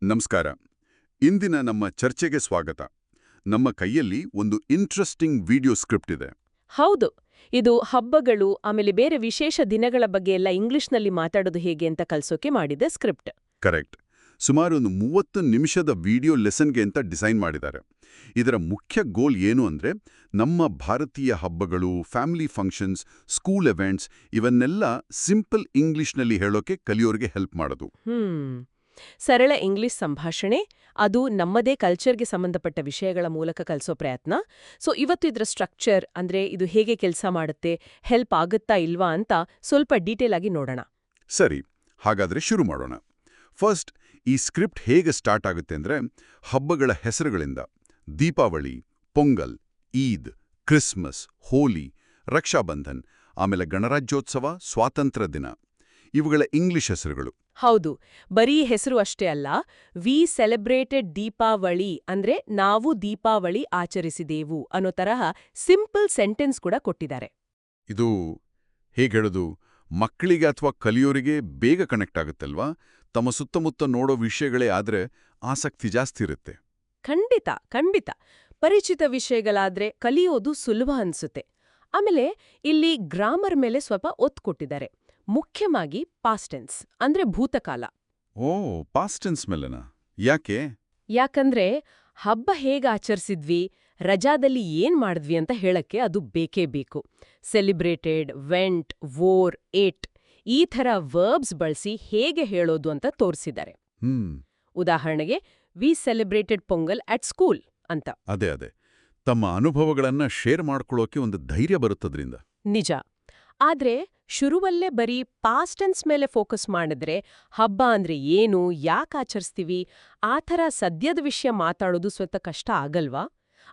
ನಮಸ್ಕಾರ. ಇಂದಿನ ನಮ್ಮ ಚರ್ಚೆಗೆ ಸ್ವಾಗತ. ನಮ್ಮ ಕೈಯಲ್ಲಿ ಒಂದು ಇಂಟ್ರೆಸ್ಟಿಂಗ್ ವಿಡಿಯೋ ಸ್ಕ್ರಿಪ್ಟ್ ಇದೆ. ಹೌದು, ಇದು ಹಬ್ಬಗಳು ಆಮೇಲೆ ಬೇರೆ ವಿಶೇಷ ದಿನಗಳ ಬಗ್ಗೆ ಎಲ್ಲ ಇಂಗ್ಲಿಷ್ನಲ್ಲಿ ಮಾತಾಡೋದು ಹೇಗೆ ಅಂತ ಕಲ್ಸೋಕೆ ಮಾಡಿದ ಸ್ಕ್ರಿಪ್ಟ್. ಕರೆಕ್ಟ್. ಸುಮಾರು ಒಂದು 30 ನಿಮಿಷದ ವಿಡಿಯೋ ಲೆಸನ್ಗೆ ಅಂತ ಡಿಸೈನ್ ಮಾಡಿದ್ದಾರೆ. ಇದರ ಮುಖ್ಯ ಗೋಲ್ ಏನು ಅಂದ್ರೆ, ನಮ್ಮ ಭಾರತೀಯ ಹಬ್ಬಗಳು, ಫ್ಯಾಮಿಲಿ ಫಂಕ್ಷನ್ಸ್, ಸ್ಕೂಲ್ ಇವೆಂಟ್ಸ್ ಇವನ್ನೆಲ್ಲ ಸಿಂಪಲ್ ಇಂಗ್ಲಿಷ್ನಲ್ಲಿ ಹೇಳೋಕೆ ಕಲಿಯೋರಿಗೆ ಹೆಲ್ಪ್ ಮಾಡೋದು. ಸರಳ ಇಂಗ್ಲಿಷ್ ಸಂಭಾಷಣೆ, ಅದು ನಮ್ಮದೇ ಕಲ್ಚರ್ಗೆ ಸಂಬಂಧಪಟ್ಟ ವಿಷಯಗಳ ಮೂಲಕ ಕಲಿಸೋ ಪ್ರಯತ್ನ. ಸೊ ಇವತ್ತು ಇದರ ಸ್ಟ್ರಕ್ಚರ್ ಅಂದ್ರೆ ಇದು ಹೇಗೆ ಕೆಲಸ ಮಾಡುತ್ತೆ, ಹೆಲ್ಪ್ ಆಗುತ್ತಾ ಇಲ್ವಾ ಅಂತ ಸ್ವಲ್ಪ ಡೀಟೇಲ್ ಆಗಿ ನೋಡೋಣ. ಸರಿ, ಹಾಗಾದ್ರೆ ಶುರು ಮಾಡೋಣ. ಫಸ್ಟ್, ಈ ಸ್ಕ್ರಿಪ್ಟ್ ಹೇಗೆ ಸ್ಟಾರ್ಟ್ ಆಗುತ್ತೆ ಅಂದ್ರೆ, ಹಬ್ಬಗಳ ಹೆಸರುಗಳಿಂದ. ದೀಪಾವಳಿ, ಪೊಂಗಲ್, ಈದ್, ಕ್ರಿಸ್ಮಸ್, ಹೋಲಿ, ರಕ್ಷಾಬಂಧನ್, ಆಮೇಲೆ ಗಣರಾಜ್ಯೋತ್ಸವ, ಸ್ವಾತಂತ್ರ್ಯ ದಿನ. ಇವುಗಳ ಇಂಗ್ಲಿಷ್ ಹೆಸರುಗಳು. ಹೌದು, ಬರೀ ಹೆಸರು ಅಷ್ಟೇ ಅಲ್ಲ, ವಿ ಸೆಲೆಬ್ರೇಟೆಡ್ ದೀಪಾವಳಿ ಅಂದ್ರೆ ನಾವು ದೀಪಾವಳಿ ಆಚರಿಸಿದೆವು ಅನ್ನೋ ತರಹ ಸಿಂಪಲ್ ಸೆಂಟೆನ್ಸ್ ಕೂಡ ಕೊಟ್ಟಿದ್ದಾರೆ. ಇದು ಹೇಗೆ ಹೇಳೋದು, ಮಕ್ಕಳಿಗೆ ಅಥವಾ ಕಲಿಯೋರಿಗೆ ಬೇಗ ಕನೆಕ್ಟ್ ಆಗುತ್ತಲ್ವಾ? ತಮ್ಮ ಸುತ್ತಮುತ್ತ ನೋಡೋ ವಿಷಯಗಳೇ ಆದ್ರೆ ಆಸಕ್ತಿ ಜಾಸ್ತಿ ಇರುತ್ತೆ. ಖಂಡಿತ ಖಂಡಿತ. ಪರಿಚಿತ ವಿಷಯಗಳಾದ್ರೆ ಕಲಿಯೋದು ಸುಲಭ ಅನ್ಸುತ್ತೆ. ಆಮೇಲೆ ಇಲ್ಲಿ ಗ್ರಾಮರ್ ಮೇಲೆ ಸ್ವಲ್ಪ ಒತ್ತು ಕೊಟ್ಟಿದ್ದಾರೆ. ಮುಖ್ಯವಾಗಿ ಪಾಸ್ಟ್ ಟೆನ್ಸ್ ಅಂದ್ರೆ ಭೂತಕಾಲ. ಓ, ಪಾಸ್ಟ್ ಟೆನ್ಸ್ ಮೇಲೆನಾ? ಯಾಕೆ? ಯಾಕಂದ್ರೆ ಹಬ್ಬ ಹೇಗೆ ಆಚರಿಸಿದ್ವಿ, ರಜಾದಲ್ಲಿ ಏನ್ ಮಾಡಿದ್ವಿ ಅಂತ ಹೇಳಕ್ಕೆ ಅದು ಬೇಕೇ ಬೇಕು. ಸೆಲಿಬ್ರೇಟೆಡ್, ವೆಂಟ್, ವೋರ್, ಏಟ್ ಈ ಥರ ವರ್ಬ್ಸ್ ಬಳಸಿ ಹೇಗೆ ಹೇಳೋದು ಅಂತ ತೋರಿಸಿದ್ದಾರೆ. ಉದಾಹರಣೆಗೆ, we celebrated Pongal at school ಅಂತ. ಅದೇ ತಮ್ಮ ಅನುಭವಗಳನ್ನ ಶೇರ್ ಮಾಡ್ಕೊಳ್ಳೋಕೆ ಒಂದು ಧೈರ್ಯ ಬರುತ್ತದ್ರಿಂದ. ನಿಜ. ಆದ್ರೆ ಶುರುವಲ್ಲೇ ಬರೀ ಪಾಸ್ಟ್ ಟೆನ್ಸ್ ಮೇಲೆ ಫೋಕಸ್ ಮಾಡಿದ್ರೆ ಹಬ್ಬ ಅಂದ್ರೆ ಏನು, ಯಾಕೆ ಆಚರಿಸ್ತೀವಿ ಆ ಥರ ಸದ್ಯದ ವಿಷಯ ಮಾತಾಡೋದು ಸ್ವಲ್ಪ ಕಷ್ಟ ಆಗಲ್ವಾ?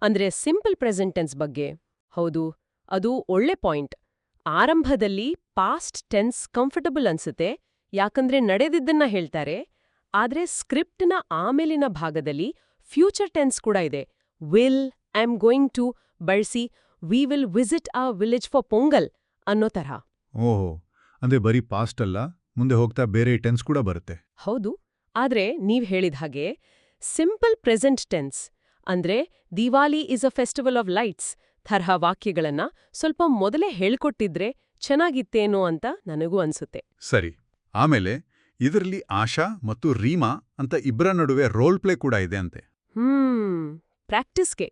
ಅಂದ್ರೆ ಸಿಂಪಲ್ ಪ್ರೆಸೆಂಟ್ ಟೆನ್ಸ್ ಬಗ್ಗೆ. ಹೌದು, ಅದು ಒಳ್ಳೆ ಪಾಯಿಂಟ್. ಆರಂಭದಲ್ಲಿ ಪಾಸ್ಟ್ ಟೆನ್ಸ್ ಕಂಫರ್ಟಬಲ್ ಅನ್ಸುತ್ತೆ, ಯಾಕಂದ್ರೆ ನಡೆದಿದ್ದನ್ನ ಹೇಳ್ತಾರೆ. ಆದ್ರೆ ಸ್ಕ್ರಿಪ್ಟ್ನ ಆಮೇಲಿನ ಭಾಗದಲ್ಲಿ ಫ್ಯೂಚರ್ ಟೆನ್ಸ್ ಕೂಡ ಇದೆ. Will, I am going to ಬಳಸಿ we will visit a village for Pongal ಅನ್ನೋ ತರಹ. ಓಹೋ, ಅಂದ್ರೆ ಬರೀ ಪಾಸ್ಟ್ ಅಲ್ಲ, ಮುಂದೆ ಹೋಗ್ತಾ ಬೇರೆ ಟೆನ್ಸ್ ಕೂಡ ಬರುತ್ತೆ. ಹೌದು, ಆದ್ರೆ ನೀವ್ ಹೇಳಿದ ಹಾಗೆ ಸಿಂಪಲ್ ಪ್ರೆಸೆಂಟ್ ಟೆನ್ಸ್ ಅಂದ್ರೆ Diwali is a festival of lights ತರಹ ವಾಕ್ಯಗಳನ್ನ ಸ್ವಲ್ಪ ಮೊದಲೇ ಹೇಳ್ಕೊಟ್ಟಿದ್ರೆ ಚೆನ್ನಾಗಿತ್ತೇನೋ ಅಂತ ನನಗೂ ಅನ್ಸುತ್ತೆ. ಸರಿ, ಆಮೇಲೆ ಇದರಲ್ಲಿ ಆಶಾ ಮತ್ತು ರೀಮಾ ಅಂತ ಇಬ್ಬರ ನಡುವೆ ರೋಲ್ ಪ್ಲೇ ಕೂಡ ಇದೆ ಅಂತೆ. ಪ್ರಾಕ್ಟೀಸ್ಗೆ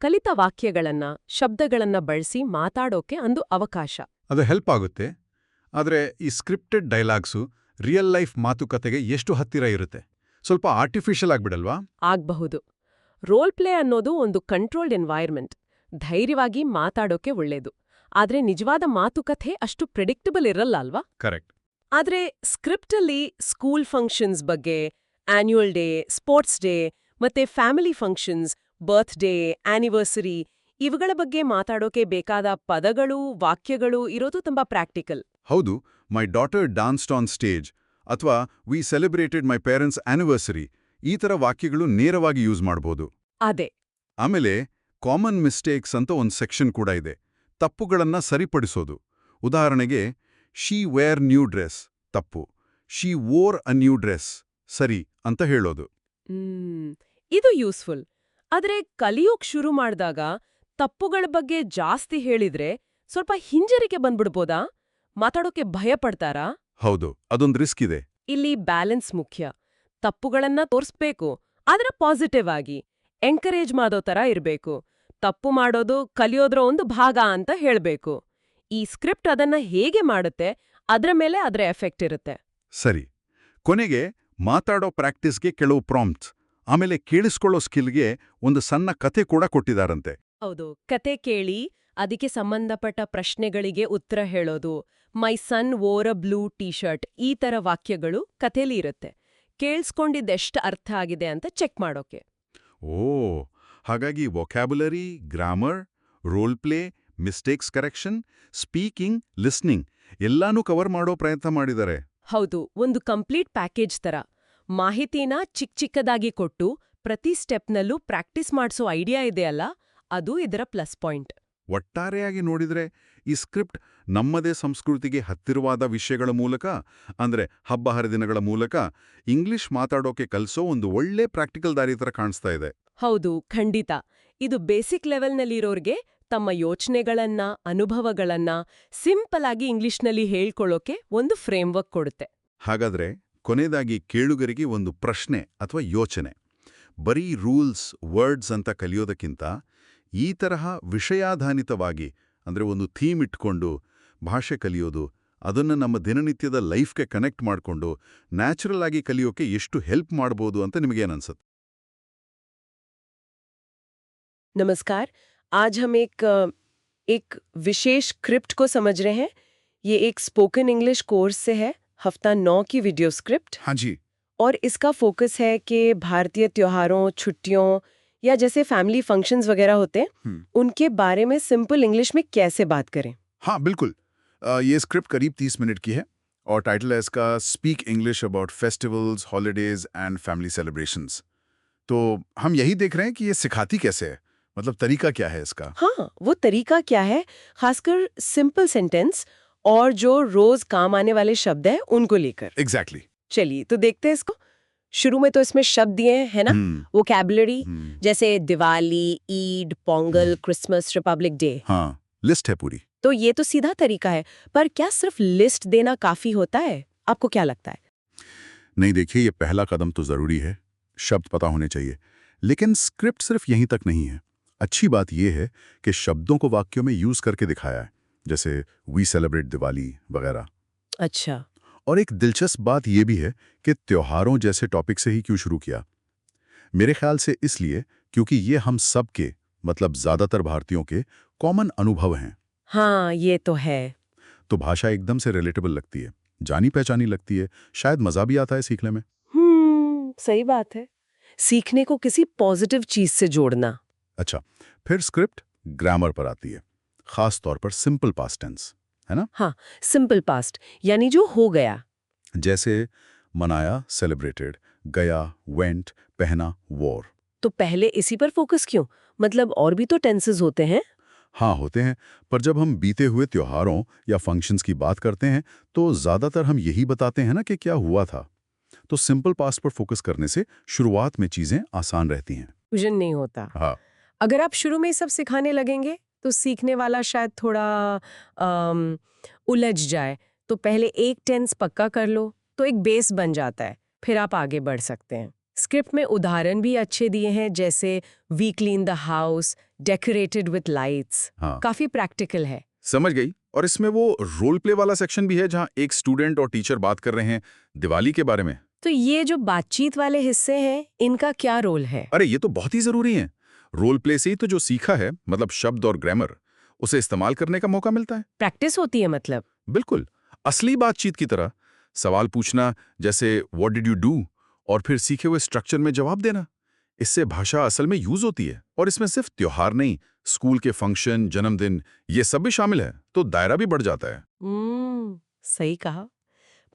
ಕಲಿತ ವಾಕ್ಯಗಳನ್ನ, ಶಬ್ದಗಳನ್ನ ಬಳಸಿ ಮಾತಾಡೋಕೆ ಒಂದು ಅವಕಾಶ. ಅದು ಹೆಲ್ಪ್ ಆಗುತ್ತೆ. ಆದರೆ ಈ ಸ್ಕ್ರಿಪ್ಟೆಡ್ ಡೈಲಾಗ್ಸು ರಿಯಲ್ ಲೈಫ್ ಮಾತುಕತೆಗೆ ಎಷ್ಟು ಹತ್ತಿರ ಇರುತ್ತೆ? ಸ್ವಲ್ಪ ಆರ್ಟಿಫಿಷಿಯಲ್ ಆಗ್ಬಿಡಲ್ವಾ? ಆಗ್ಬಹುದು. ರೋಲ್ ಪ್ಲೇ ಅನ್ನೋದು ಒಂದು ಕಂಟ್ರೋಲ್ಡ್ ಎನ್ವೈರ್ಮೆಂಟ್, ಧೈರ್ಯವಾಗಿ ಮಾತಾಡೋಕೆ ಒಳ್ಳೇದು. ಆದ್ರೆ ನಿಜವಾದ ಮಾತುಕತೆ ಅಷ್ಟು ಪ್ರೆಡಿಕ್ಟಬಲ್ ಇರಲ್ಲ ಅಲ್ವಾ? ಕರೆಕ್ಟ್. ಆದ್ರೆ ಸ್ಕ್ರಿಪ್ಟಲ್ಲಿ ಸ್ಕೂಲ್ ಫಂಕ್ಷನ್ಸ್ ಬಗ್ಗೆ, ಆನ್ಯುವಲ್ ಡೇ, ಸ್ಪೋರ್ಟ್ಸ್ ಡೇ ಮತ್ತೆ ಫ್ಯಾಮಿಲಿ ಫಂಕ್ಷನ್ಸ್, ಬರ್ತ್ಡೇ, ಆನಿವರ್ಸರಿ ಇವುಗಳ ಬಗ್ಗೆ ಮಾತಾಡೋಕೆ ಬೇಕಾದ ಪದಗಳು, ವಾಕ್ಯಗಳು ಇರೋದು ತುಂಬಾ ಪ್ರಾಕ್ಟಿಕಲ್. ಹೌದು, my daughter danced on stage ಅಥವಾ we celebrated my parents anniversary ಈ ಥರ ವಾಕ್ಯಗಳು ನೇರವಾಗಿ ಯೂಸ್ ಮಾಡ್ಬೋದು. ಅದೇ. ಆಮೇಲೆ ಕಾಮನ್ ಮಿಸ್ಟೇಕ್ಸ್ ಅಂತ ಒಂದು ಸೆಕ್ಷನ್ ಕೂಡ ಇದೆ. ತಪ್ಪುಗಳನ್ನ ಸರಿಪಡಿಸೋದು. ಉದಾಹರಣೆಗೆ, ಶಿ ವೇರ್ ನ್ಯೂ ಡ್ರೆಸ್ ತಪ್ಪು, ಶಿ ವೋರ್ ಅ ನ್ಯೂ ಡ್ರೆಸ್ ಸರಿ ಅಂತ ಹೇಳೋದು. ಇದು ಯೂಸ್ಫುಲ್. ಆದ್ರೆ ಕಲಿಯೋಕ್ ಶುರು ಮಾಡಿದಾಗ ತಪ್ಪುಗಳ ಬಗ್ಗೆ ಜಾಸ್ತಿ ಹೇಳಿದ್ರೆ ಸ್ವಲ್ಪ ಹಿಂಜರಿಕೆ ಬಂದ್ಬಿಡ್ಬೋದಾ? ಮಾತಾಡೋಕೆ ಭಯ ಪಡ್ತಾರಾ? ಹೌದು, ಅದೊಂದು ರಿಸ್ಕ್ ಇದೆ. ಇಲ್ಲಿ ಬ್ಯಾಲೆನ್ಸ್ ಮುಖ್ಯ. ತಪ್ಪುಗಳನ್ನ ತೋರಿಸ್ಬೇಕು, ಆದ್ರೆ ಪಾಸಿಟಿವ್ ಆಗಿ ಎಂಕರೇಜ್ ಮಾಡೋ ತರ ಇರ್ಬೇಕು. ತಪ್ಪು ಮಾಡೋದು ಕಲಿಯೋದ್ರ ಒಂದು ಭಾಗ ಅಂತ ಹೇಳ್ಬೇಕು. ಈ ಸ್ಕ್ರಿಪ್ಟ್ ಅದನ್ನ ಹೇಗೆ ಮಾಡುತ್ತೆ ಅದ್ರ ಮೇಲೆ ಅದರ ಎಫೆಕ್ಟ್ ಇರುತ್ತೆ. ಸರಿ, ಕೊನೆಗೆ ಮಾತಾಡೋ ಪ್ರಾಕ್ಟೀಸ್ಗೆ ಕೆಲವು ಪ್ರಾಂಪ್ಟ್ಸ್, ಆಮೇಲೆ ಕೇಳಿಸ್ಕೊಳ್ಳೋ ಸ್ಕಿಲ್ಗೆ ಒಂದು ಸಣ್ಣ ಕತೆ ಕೂಡ ಕೊಟ್ಟಿದಾರಂತೆ. ಹೌದು, ಕತೆ ಕೇಳಿ ಅದಕ್ಕೆ ಸಂಬಂಧಪಟ್ಟ ಪ್ರಶ್ನೆಗಳಿಗೆ ಉತ್ತರ ಹೇಳೋದು. ಮೈ ಸನ್ ವೋರ್ ಅ ಬ್ಲೂ ಟೀ ಶರ್ಟ್ ಈ ತರ ವಾಕ್ಯಗಳು ಕಥೆಲಿ ಇರುತ್ತೆ. ಕೇಳಿಸ್ಕೊಂಡಿದ್ದೆಷ್ಟು ಅರ್ಥ ಆಗಿದೆ ಅಂತ ಚೆಕ್ ಮಾಡೋಕೆ. ಓ, ಹಾಗಾಗಿ vocabulary, grammar, role play, mistakes correction, speaking, listening ಎಲ್ಲಾನೂ ಕವರ್ ಮಾಡೋ ಪ್ರಯತ್ನ ಮಾಡಿದ್ದಾರೆ. ಹೌದು, ಒಂದು ಕಂಪ್ಲೀಟ್ ಪ್ಯಾಕೇಜ್ ತರ. ಮಾಹಿತಿನ ಚಿಕ್ಕದಾಗಿ ಕೊಟ್ಟು ಪ್ರತಿ ಸ್ಟೆಪ್ನಲ್ಲೂ ಪ್ರಾಕ್ಟೀಸ್ ಮಾಡಿಸೋ ಐಡಿಯಾ ಇದೆಯಲ್ಲ, ಅದು ಇದರ ಪ್ಲಸ್ ಪಾಯಿಂಟ್. ಒಟ್ಟಾರೆಯಾಗಿ ನೋಡಿದ್ರೆ ಈ ಸ್ಕ್ರಿಪ್ಟ್ ನಮ್ಮದೇ ಸಂಸ್ಕೃತಿಗೆ ಹತ್ತಿರವಾದ ವಿಷಯಗಳ ಮೂಲಕ ಅಂದ್ರೆ ಹಬ್ಬ ಹರಿದಿನಗಳ ಮೂಲಕ ಇಂಗ್ಲಿಷ್ ಮಾತಾಡೋಕೆ ಕಲಿಸೋ ಒಂದು ಒಳ್ಳೆ ಪ್ರಾಕ್ಟಿಕಲ್ ದಾರಿ ತರ ಕಾಣಿಸ್ತಾ ಇದೆ. ಹೌದು, ಖಂಡಿತ. ಇದು ಬೇಸಿಕ್ ಲೆವೆಲ್ನಲ್ಲಿರೋರ್ಗೆ ತಮ್ಮ ಯೋಚನೆಗಳನ್ನ, ಅನುಭವಗಳನ್ನ ಸಿಂಪಲ್ ಆಗಿ ಇಂಗ್ಲಿಷ್ನಲ್ಲಿ ಹೇಳ್ಕೊಳ್ಳೋಕೆ ಒಂದು ಫ್ರೇಮ್ವರ್ಕ್ ಕೊಡುತ್ತೆ. ಹಾಗಾದ್ರೆ ಕೊನೆಯದಾಗಿ ಕೇಳುಗರಿಗೆ ಒಂದು ಪ್ರಶ್ನೆ ಅಥವಾ ಯೋಚನೆ. ಬರೀ ರೂಲ್ಸ್, ವರ್ಡ್ಸ್ ಅಂತ ಕಲಿಯೋದಕ್ಕಿಂತ ಈ ತರಹ ವಿಷಯಾಧಾನಿತವಾಗಿ ಅಂದ್ರೆ ಒಂದು ಥೀಮ್ ಇಟ್ಕೊಂಡು ಭಾಷೆ ಕಲಿಯೋದು, ಅದನ್ನು ನಮ್ಮ ದಿನನಿತ್ಯದ ಲೈಫ್ಗೆ ಕನೆಕ್ಟ್ ಮಾಡಿಕೊಂಡು ನ್ಯಾಚುರಲ್ ಆಗಿ ಕಲಿಯೋಕೆ ಎಷ್ಟು ಹೆಲ್ಪ್ ಮಾಡ್ಬೋದು ಅಂತ ನಿಮಗೇನನ್ಸುತ್ತೆ? नमस्कार। आज हम एक विशेष स्क्रिप्ट को समझ रहे हैं। ये एक स्पोकन इंग्लिश कोर्स से है, हफ्ता 9 की वीडियो स्क्रिप्ट। हाँ जी। और इसका फोकस है कि भारतीय त्योहारों, छुट्टियों या जैसे फैमिली फंक्शंस वगैरह होते हैं, उनके बारे में सिंपल इंग्लिश में कैसे बात करें। हाँ बिल्कुल। ये स्क्रिप्ट करीब 30 मिनट की है और टाइटल है इसका speak English about festivals, holidays and family celebrations. तो हम यही देख रहे हैं कि ये सिखाती कैसे है, मतलब तरीका क्या है इसका। हाँ, वो तरीका क्या है, खासकर सिंपल सेंटेंस और जो रोज काम आने वाले शब्द हैं उनको लेकर। एग्जैक्टली। चलिए तो देखते हैं इसको। शुरू में तो इसमें शब्द दिए हैं ना, वोकैबुलरी, जैसे Diwali, Eid, Pongal, Christmas, Republic day. हाँ, लिस्ट है पूरी। तो ये तो सीधा तरीका है, पर क्या सिर्फ लिस्ट देना काफी होता है? आपको क्या लगता है? नहीं, देखिए, ये पहला कदम तो जरूरी है, शब्द पता होने चाहिए, लेकिन स्क्रिप्ट सिर्फ यहीं तक नहीं है। अच्छी बात यह है कि शब्दों को वाक्यों में यूज करके दिखाया है, जैसे वी सेलिब्रेट दिवाली वगैरह। अच्छा। और एक दिलचस्प बात यह भी है कि त्योहारों जैसे टॉपिक से ही क्यों शुरू किया। मेरे ख्याल से इसलिए क्योंकि ये हम सब के, मतलब ज्यादातर भारतीयों के कॉमन अनुभव हैं। हाँ, ये तो है। तो भाषा एकदम से रिलेटेबल लगती है, जानी पहचानी लगती है, शायद मजा भी आता है सीखने में। सही बात है, सीखने को किसी पॉजिटिव चीज से जोड़ना। अच्छा, फिर स्क्रिप्ट ग्रामर पर आती है, खास तौर पर सिंपल पास्ट टेंस, है ना? हाँ, सिंपल पास्ट यानी जो हो गया। जैसे मनाया, सेलिब्रेटेड, गया, वेंट, पहना, वॉर। तो पहले इसी पर फोकस क्यों? मतलब और भी तो टेंसेस होते हैं। हाँ, होते हैं, पर जब हम बीते हुए त्योहारों या फंक्शंस की बात करते हैं तो ज्यादातर हम यही बताते हैं ना कि क्या हुआ था। तो सिंपल पास्ट पर फोकस करने से शुरुआत में चीजें आसान रहती हैं, विजन नहीं होता। हाँ। अगर आप शुरू में सब सिखाने लगेंगे तो सीखने वाला शायद थोड़ा उलझ जाए। तो पहले एक टेंस पक्का कर लो तो एक बेस बन जाता है, फिर आप आगे बढ़ सकते हैं। स्क्रिप्ट में उदाहरण भी अच्छे दिए हैं, जैसे we clean the house, decorated with lights. हाँ। काफी प्रैक्टिकल है। समझ गई। और इसमें वो रोल प्ले वाला सेक्शन भी है जहां एक स्टूडेंट और टीचर बात कर रहे हैं दिवाली के बारे में। तो ये जो बातचीत वाले हिस्से हैं, इनका क्या रोल है? अरे ये तो बहुत ही जरूरी है। रोल प्ले से ही तो जो सीखा है, मतलब शब्द और ग्रामर, उसे इस्तेमाल करने का मौका मिलता है। प्रैक्टिस होती है मतलब। बिल्कुल, असली बातचीत की तरह। सवाल पूछना, जैसे व्हाट डिड यू डू, और फिर सीखे हुए स्ट्रक्चर में जवाब देना। इससे भाषा असल में यूज होती है। और इसमें सिर्फ त्योहार नहीं, स्कूल के फंक्शन, जन्मदिन, ये सब भी शामिल है, तो दायरा भी बढ़ जाता है। सही कहा।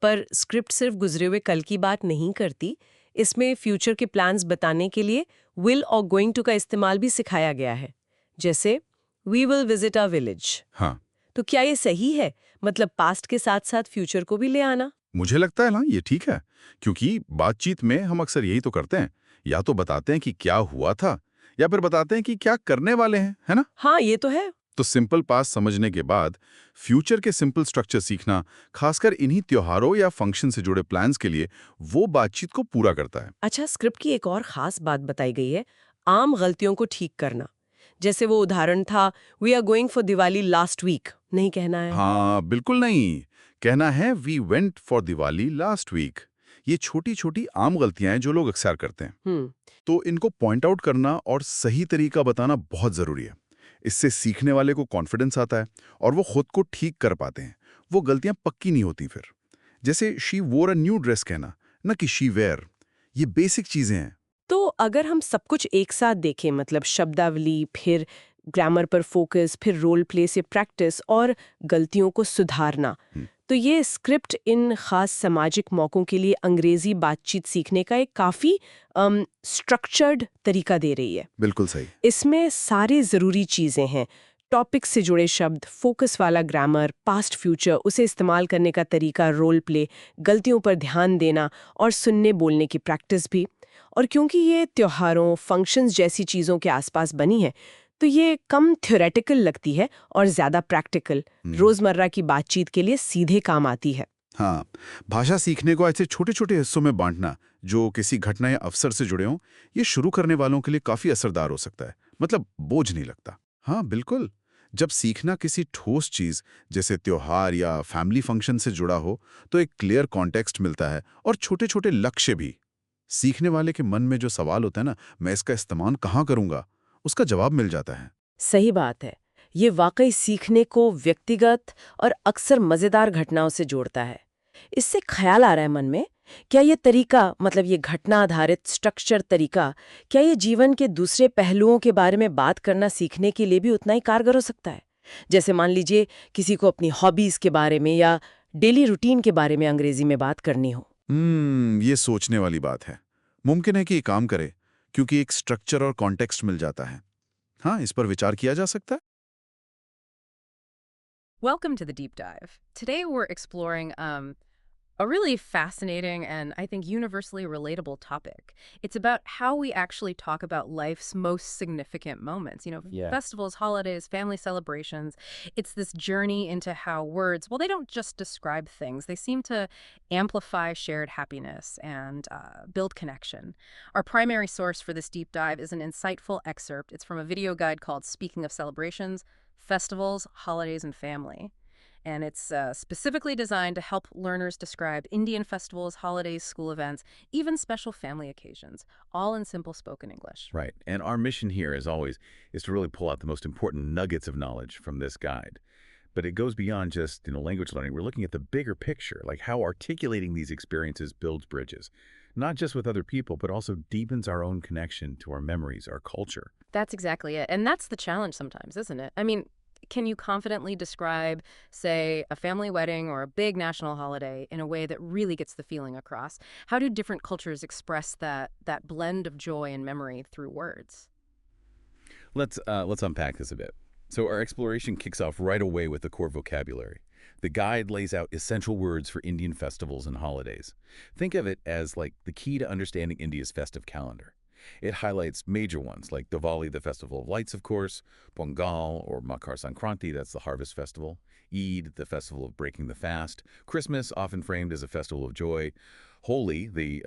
पर स्क्रिप्ट सिर्फ गुजरे हुए कल की बात नहीं करती, इसमें फ्यूचर के प्लान्स बताने के लिए विल और गोइंग टू का इस्तेमाल भी सिखाया गया है। जैसे we will visit a village. हाँ, तो क्या ये सही है? मतलब पास्ट के साथ साथ फ्यूचर को भी ले आना? मुझे लगता है ना ये ठीक है, क्योंकि बातचीत में हम अक्सर यही तो करते हैं, या तो बताते हैं कि क्या हुआ था, या फिर बताते हैं कि क्या करने वाले हैं, है ना? हाँ, ये तो है। तो सिंपल पास्ट समझने के बाद फ्यूचर के सिंपल स्ट्रक्चर सीखना, खासकर इन्हीं त्योहारों या फंक्शन से जुड़े प्लान्स के लिए, वो बातचीत को पूरा करता है। अच्छा, स्क्रिप्ट की एक और खास बात बताई गई है, आम गलतियों को ठीक करना। जैसे वो उदाहरण था, we are going for Diwali last week, नहीं कहना है। हाँ, बिल्कुल नहीं, कहना है we went for Diwali last week. ये छोटी छोटी आम गलतियां हैं जो लोग अक्सर करते हैं। तो इनको पॉइंट आउट करना और सही तरीका बताना बहुत जरूरी है। इससे सीखने वाले को कॉन्फिडेंस आता है और वो खुद को ठीक कर पाते हैं। वो गलतियां पक्की नहीं होती फिर। जैसे शी वोर अ न्यू ड्रेस कहना, न कि शी वेयर। ये बेसिक चीजें हैं। तो अगर हम सब कुछ एक साथ देखें, मतलब शब्दावली, फिर ग्रामर पर फोकस, फिर रोल प्ले से प्रैक्टिस और गलतियों को सुधारना, तो ये स्क्रिप्ट इन खास सामाजिक मौकों के लिए अंग्रेजी बातचीत सीखने का एक काफी स्ट्रक्चर्ड तरीका दे रही है। बिल्कुल सही। इसमें सारी जरूरी चीजें हैं, टॉपिक से जुड़े शब्द, फोकस वाला ग्रामर, पास्ट फ्यूचर, उसे इस्तेमाल करने का तरीका, रोल प्ले, गलतियों पर ध्यान देना और सुनने बोलने की प्रैक्टिस भी। और क्योंकि ये त्योहारों, फंक्शंस जैसी चीज़ों के आसपास बनी है, तो ये कम थ्योरेटिकल लगती है और ज़्यादा प्रैक्टिकल, रोज़मर्रा की बातचीत के लिए सीधे काम आती है। हाँ, भाषा सीखने को ऐसे छोटे-छोटे हिस्सों में बांटना, जो किसी घटना या अवसर से जुड़े हों, ये शुरू करने वालों के लिए काफ़ी असरदार हो सकता है। मतलब बोझ नहीं लगता। हाँ, बिल्कुल। जब सीखना किसी ठोस चीज़, जैसे त्योहार या फैमिली फंक्शन से जुड़ा हो, तो एक क्लियर कॉन्टेक्स्ट मिलता है और छोटे-छोटे लक्ष्य भी। सीखने वाले के मन में जो सवाल होता है ना, मैं इसका इस्तेमाल कहाँ करूँगा, उसका जवाब मिल जाता है। सही बात है। ये वाकई सीखने को व्यक्तिगत और अक्सर मज़ेदार घटनाओं से जोड़ता है। इससे ख्याल आ रहा है मन में, क्या ये तरीका, मतलब ये घटना आधारित स्ट्रक्चर तरीका, क्या ये जीवन के दूसरे पहलुओं के बारे में बात करना सीखने के लिए भी उतना ही कारगर हो सकता है? जैसे मान लीजिए किसी को अपनी हॉबीज़ के बारे में या डेली रूटीन के बारे में अंग्रेजी में बात करनी हो। ये सोचने वाली बात है। मुमकिन है कि ये काम करे, क्योंकि एक स्ट्रक्चर और कॉन्टेक्स्ट मिल जाता है। हाँ, इस पर विचार किया जा सकता है। Welcome to the deep dive. Today we're exploring a really fascinating and I think universally relatable topic. It's about how we actually talk about life's most significant moments. Festivals, holidays, family celebrations. It's this journey into how words, well, they don't just describe things. They seem to amplify shared happiness and build connection. Our primary source for this deep dive is an insightful excerpt. It's from a video guide called Speaking of Celebrations, Festivals, Holidays, and Family. And it's specifically designed to help learners describe Indian festivals, holidays, school events, even special family occasions, all in simple spoken English. Right. And our mission here, as always, is to really pull out the most important nuggets of knowledge from this guide. But it goes beyond just, language learning. We're looking at the bigger picture, like how articulating these experiences builds bridges, not just with other people, but also deepens our own connection to our memories, our culture. That's exactly it. And that's the challenge sometimes, isn't it? I mean, can you confidently describe, say, a family wedding or a big national holiday in a way that really gets the feeling across? How do different cultures express that blend of joy and memory through words? Let's unpack this a bit. So our exploration kicks off right away with the core vocabulary. The guide lays out essential words for Indian festivals and holidays. Think of it as like the key to understanding India's festive calendar. It highlights major ones like Diwali, the Festival of Lights, of course, Pongal or Makar Sankranti, that's the harvest festival, Eid, the festival of breaking the fast, Christmas, often framed as a festival of joy, Holi, the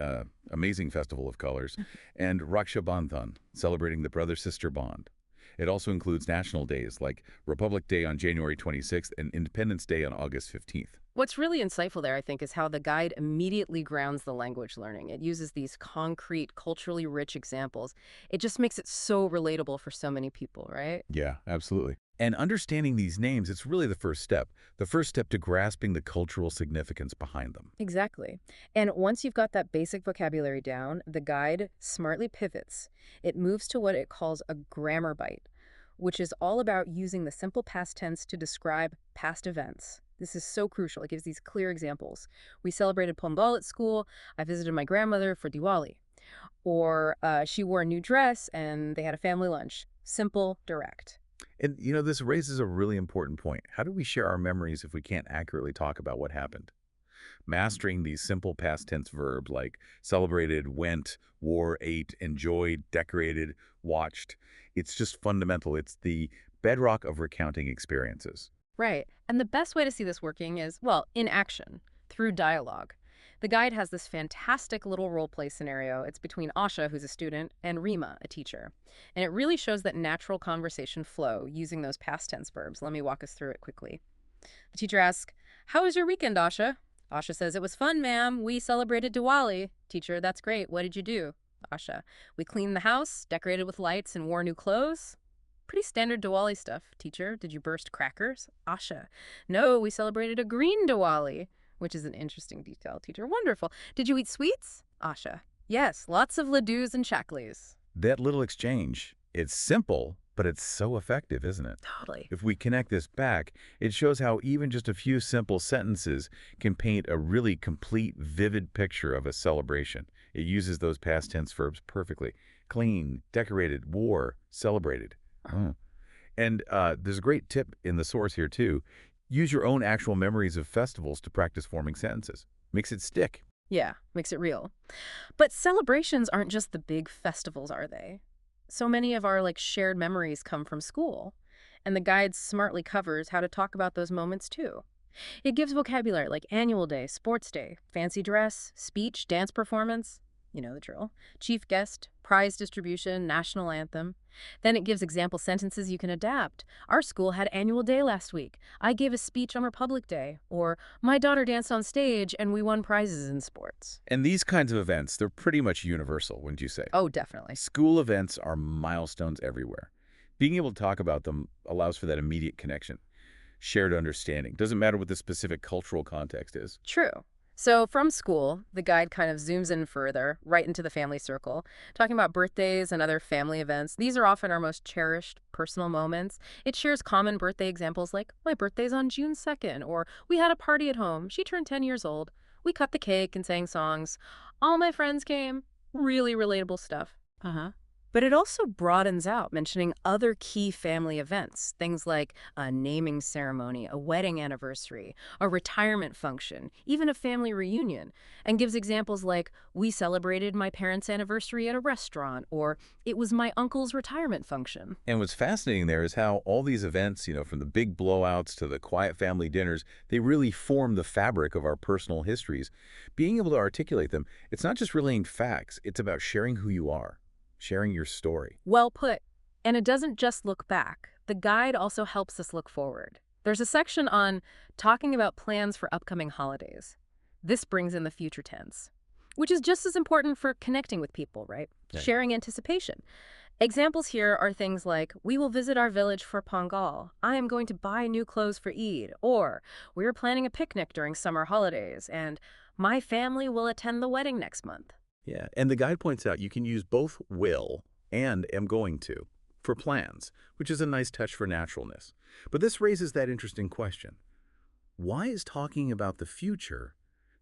amazing festival of colors, and Raksha Bandhan, celebrating the brother-sister bond. It also includes national days like Republic Day on January 26th and Independence Day on August 15th. What's really insightful there, I think, is how the guide immediately grounds the language learning. It uses these concrete, culturally rich examples. It just makes it so relatable for so many people, right? Yeah, absolutely. And understanding these names, it's really the first step to grasping the cultural significance behind them. Exactly. And once you've got that basic vocabulary down, the guide smartly pivots. It moves to what it calls a grammar bite, which is all about using the simple past tense to describe past events. This is so crucial. It gives these clear examples. We celebrated Pongal at school. I visited my grandmother for Diwali. Or she wore a new dress and they had a family lunch. Simple, direct. And, this raises a really important point. How do we share our memories if we can't accurately talk about what happened? Mastering these simple past tense verbs like celebrated, went, wore, ate, enjoyed, decorated, watched, it's just fundamental. It's the bedrock of recounting experiences. Right. And the best way to see this working is, well, in action, through dialogue. The guide has this fantastic little role-play scenario. It's between Asha, who's a student, and Rima, a teacher. And it really shows that natural conversation flow using those past tense verbs. Let me walk us through it quickly. The teacher asks, "How was your weekend, Asha?" Asha says, "It was fun, ma'am. We celebrated Diwali." Teacher, "That's great. What did you do?" Asha, "We cleaned the house, decorated with lights, and wore new clothes." Pretty standard Diwali stuff. Teacher, "Did you burst crackers?" Asha, "No, we celebrated a green Diwali," which is an interesting detail. Teacher, "Wonderful. Did you eat sweets?" Asha, "Yes, lots of ladoos and chaklis." That little exchange, it's simple, but it's so effective, isn't it? Totally. If we connect this back, it shows how even just a few simple sentences can paint a really complete, vivid picture of a celebration. It uses those past tense verbs perfectly. Clean, decorated, wore, celebrated. And there's a great tip in the source here, too. Use your own actual memories of festivals to practice forming sentences. Makes it stick. Yeah, makes it real. But celebrations aren't just the big festivals, are they? So many of our shared memories come from school, and the guide smartly covers how to talk about those moments too. It gives vocabulary like annual day, sports day, fancy dress, speech, dance performance, you know the drill, chief guest, prize distribution, national anthem. Then it gives example sentences you can adapt. Our school had annual day last week. I gave a speech on Republic Day. Or, my daughter danced on stage and we won prizes in sports. And these kinds of events, they're pretty much universal, wouldn't you say? Oh, definitely. School events are milestones everywhere. Being able to talk about them allows for that immediate connection. Shared understanding. Doesn't matter what the specific cultural context is. True. So from school, the guide kind of zooms in further, right into the family circle, talking about birthdays and other family events. These are often our most cherished personal moments. It shares common birthday examples like, my birthday's on June 2nd, or we had a party at home. She turned 10 years old. We cut the cake and sang songs. All my friends came. Really relatable stuff. But it also broadens out, mentioning other key family events, things like a naming ceremony, a wedding anniversary, a retirement function, even a family reunion, and gives examples like, we celebrated my parents' anniversary at a restaurant, or it was my uncle's retirement function. And what's fascinating there is how all these events, from the big blowouts to the quiet family dinners, they really form the fabric of our personal histories. Being able to articulate them, it's not just relaying facts, it's about sharing who you are. Sharing your story. Well put. And it doesn't just look back. The guide also helps us look forward. There's a section on talking about plans for upcoming holidays. This brings in the future tense, which is just as important for connecting with people, right? Yeah. Sharing anticipation. Examples here are things like, we will visit our village for Pongal. I am going to buy new clothes for Eid. Or, we are planning a picnic during summer holidays. And my family will attend the wedding next month. Yeah, and the guide points out you can use both will and am going to for plans, which is a nice touch for naturalness. But this raises that interesting question. Why is talking about the future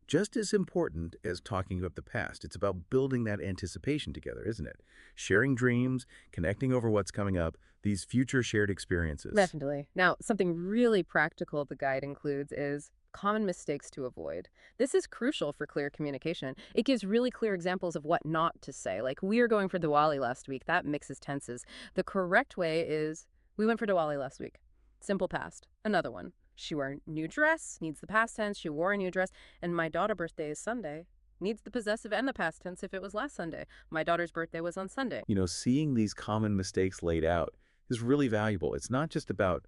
just as important as talking about the past? It's about building that anticipation together, isn't it? Sharing dreams, connecting over what's coming up, these future shared experiences. Definitely. Now, something really practical the guide includes is common mistakes to avoid. This is crucial for clear communication. It gives really clear examples of what not to say. Like, we are going for Diwali last week. That mixes tenses. The correct way is, we went for Diwali last week. Simple past. Another one. She wore a new dress, needs the past tense. She wore a new dress. And my daughter's birthday is Sunday. Needs the possessive and the past tense if it was last Sunday. My daughter's birthday was on Sunday. Seeing these common mistakes laid out is really valuable. It's not just about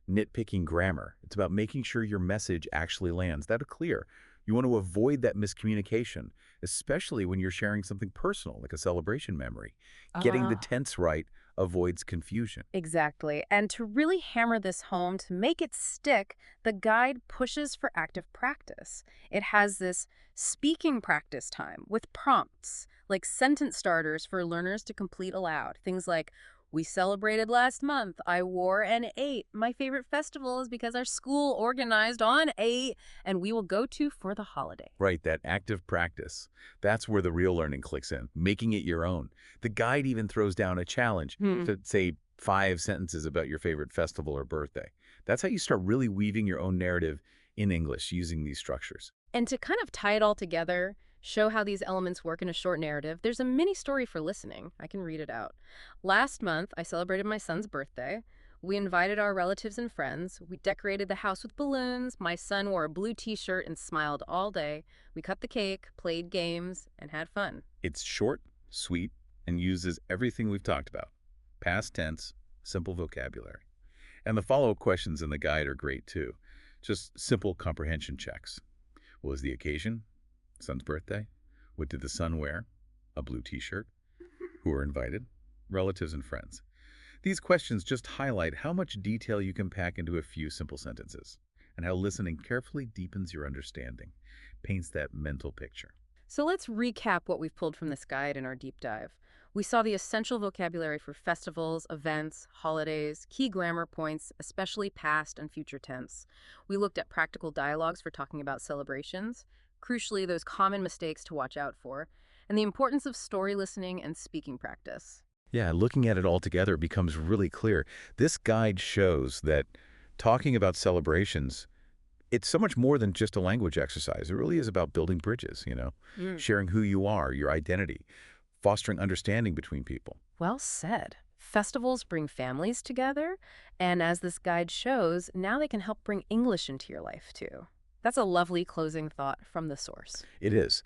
nitpicking grammar. It's about making sure your message actually lands. That are clear. You want to avoid that miscommunication, especially when you're sharing something personal, like a celebration memory. Getting the tense right avoids confusion. Exactly. And to really hammer this home, to make it stick, the guide pushes for active practice. It has this speaking practice time with prompts, like sentence starters for learners to complete aloud. Things like, we celebrated last month. I wore an 8. My favorite festival is because our school organized on 8, and we will go to for the holiday. Right, that active practice. That's where the real learning clicks in, making it your own. The guide even throws down a challenge to say 5 sentences about your favorite festival or birthday. That's how you start really weaving your own narrative in English using these structures. And to kind of tie it all together, show how these elements work in a short narrative, there's a mini story for listening. I can read it out. Last month, I celebrated my son's birthday. We invited our relatives and friends. We decorated the house with balloons. My son wore a blue t-shirt and smiled all day. We cut the cake, played games, and had fun. It's short, sweet, and uses everything we've talked about. Past tense, simple vocabulary. And the follow-up questions in the guide are great too. Just simple comprehension checks. What was the occasion? Son's birthday? What did the son wear? A blue t-shirt? Who were invited? Relatives and friends. These questions just highlight how much detail you can pack into a few simple sentences, and how listening carefully deepens your understanding, paints that mental picture. So let's recap what we've pulled from this guide in our deep dive. We saw the essential vocabulary for festivals, events, holidays, key grammar points, especially past and future tense. We looked at practical dialogues for talking about celebrations, crucially those common mistakes to watch out for, and the importance of story listening and speaking practice. Yeah, looking at it all together becomes really clear. This guide shows that talking about celebrations, it's so much more than just a language exercise. It really is about building bridges, sharing who you are, your identity, fostering understanding between people. Well said. Festivals bring families together, and as this guide shows, now they can help bring English into your life, too. That's a lovely closing thought from the source. It is.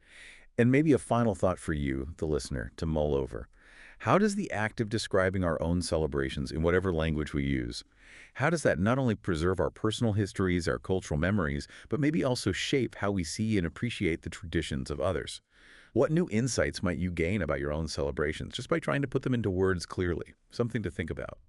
And maybe a final thought for you, the listener, to mull over. How does the act of describing our own celebrations in whatever language we use, how does that not only preserve our personal histories, our cultural memories, but maybe also shape how we see and appreciate the traditions of others? What new insights might you gain about your own celebrations just by trying to put them into words clearly? Something to think about.